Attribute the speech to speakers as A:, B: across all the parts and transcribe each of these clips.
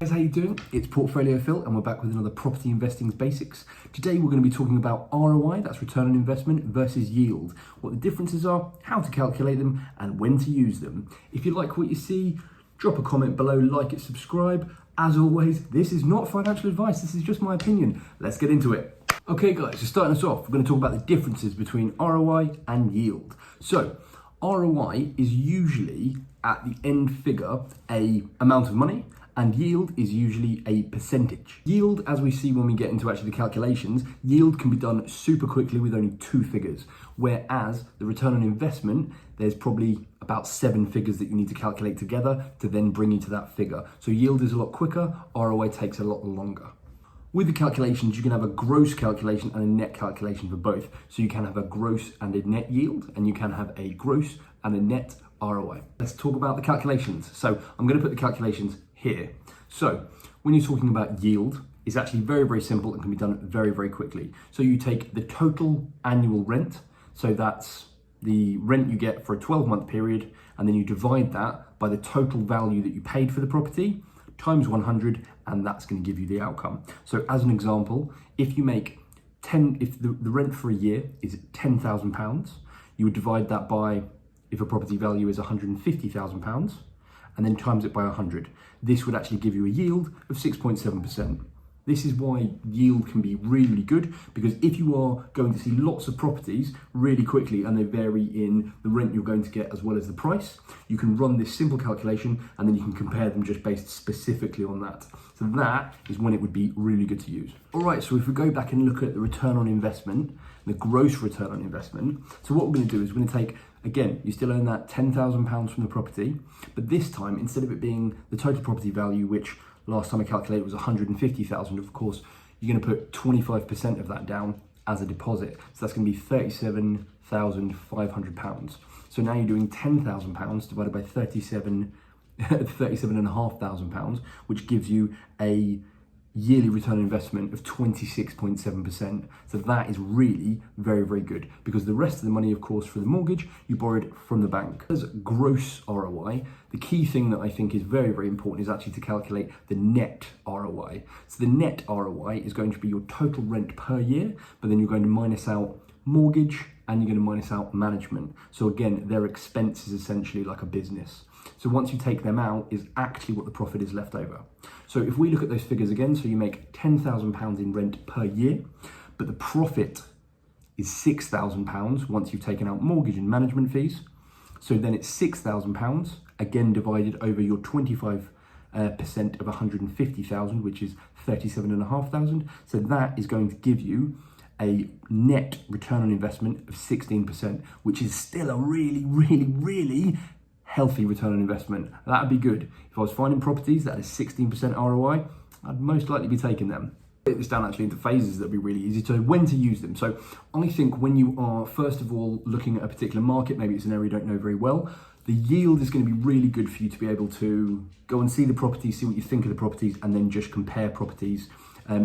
A: Guys, how you doing? It's Portfolio Phil and we're back with another property investing basics. Today we're going to be talking about ROI, that's return on investment, versus yield, what the differences are, how to calculate them and when to use them. If you like what you see, drop a comment below, like it, subscribe. As always, this is not financial advice, this is just my opinion. Let's get into it. Okay guys, so starting us off, we're going to talk about the differences between ROI and yield. So ROI is usually at the end figure a amount of money, and yield is usually a percentage. Yield, as we see when we get into actually the calculations, yield can be done super quickly with only 2 figures, whereas the return on investment, there's probably about 7 figures that you need to calculate together to then bring you to that figure. So yield is a lot quicker, ROI takes a lot longer. With the calculations, you can have a gross calculation and a net calculation for both. So you can have a gross and a net yield, and you can have a gross and a net ROI. Let's talk about the calculations. So I'm going to put the calculations here. So when you're talking about yield, it's actually very, very simple and can be done very, very quickly. So you take the total annual rent. So that's the rent you get for a 12-month period, and then you divide that by the total value that you paid for the property times 100, and that's going to give you the outcome. So as an example, if you make if the rent for a year is £10,000, you would divide that by, if a property value is £150,000, and then times it by 100. This would actually give you a yield of 6.7%. This is why yield can be really good, because if you are going to see lots of properties really quickly and they vary in the rent you're going to get as well as the price, you can run this simple calculation and then you can compare them just based specifically on that. So that is when it would be really good to use. All right, so if we go back and look at the return on investment, the gross return on investment, so what we're going to do is we're going to take, again, you still earn that £10,000 from the property, but this time, instead of it being the total property value, which last time I calculated was 150,000, of course, you're going to put 25% of that down as a deposit. So that's going to be £37,500. So now you're doing £10,000 divided by 37,500, which gives you a yearly return on investment of 26.7%. So that is really very, very good, because the rest of the money, of course, for the mortgage, you borrowed from the bank. As gross ROI, the key thing that I think is very, very important is actually to calculate the net ROI. So the net ROI is going to be your total rent per year, but then you're going to minus out mortgage and you're going to minus out management. So again, their expense is essentially like a business. So once you take them out is actually what the profit is left over. So if we look at those figures again, so you make £10,000 in rent per year, but the profit is £6,000 once you've taken out mortgage and management fees. So then it's £6,000, again divided over your 25% of 150,000, which is 37,500. So that is going to give you a net return on investment of 16%, which is still a really, really, really healthy return on investment. That'd be good. If I was finding properties that is 16% ROI, I'd most likely be taking them. Break this down actually into phases, that'd be really easy. So when to use them. So I think when you are, first of all, looking at a particular market, maybe it's an area you don't know very well, the yield is going to be really good for you to be able to go and see the properties, see what you think of the properties, and then just compare properties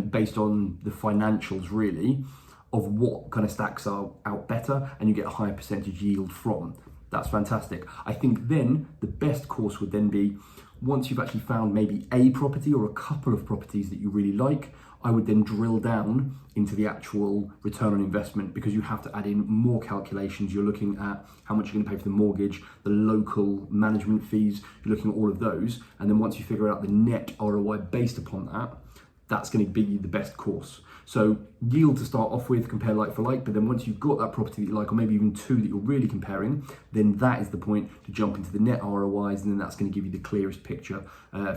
A: based on the financials really of what kind of stacks are out better, and you get a higher percentage yield from. That's fantastic. I think then the best course would then be, once you've actually found maybe a property or a couple of properties that you really like, I would then drill down into the actual return on investment, because you have to add in more calculations. You're looking at how much you're going to pay for the mortgage, the local management fees, you're looking at all of those. And then once you figure out the net ROI based upon that, that's going to be the best course. So yield to start off with, compare like for like, but then once you've got that property that you like, or maybe even 2 that you're really comparing, then that is the point to jump into the net ROIs, and then that's going to give you the clearest picture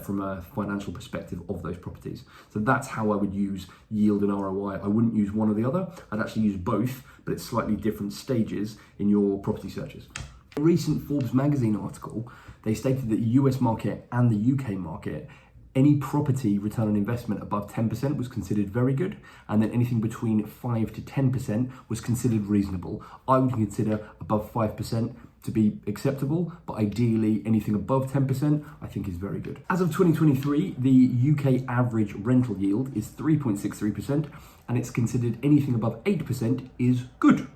A: from a financial perspective of those properties. So that's how I would use yield and ROI. I wouldn't use one or the other, I'd actually use both, but it's slightly different stages in your property searches. A recent Forbes magazine article, they stated that the US market and the UK market, any property return on investment above 10% was considered very good, and then anything between 5 to 10% was considered reasonable. I would consider above 5% to be acceptable, but ideally anything above 10% I think is very good. As of 2023, the UK average rental yield is 3.63%, and it's considered anything above 8% is good.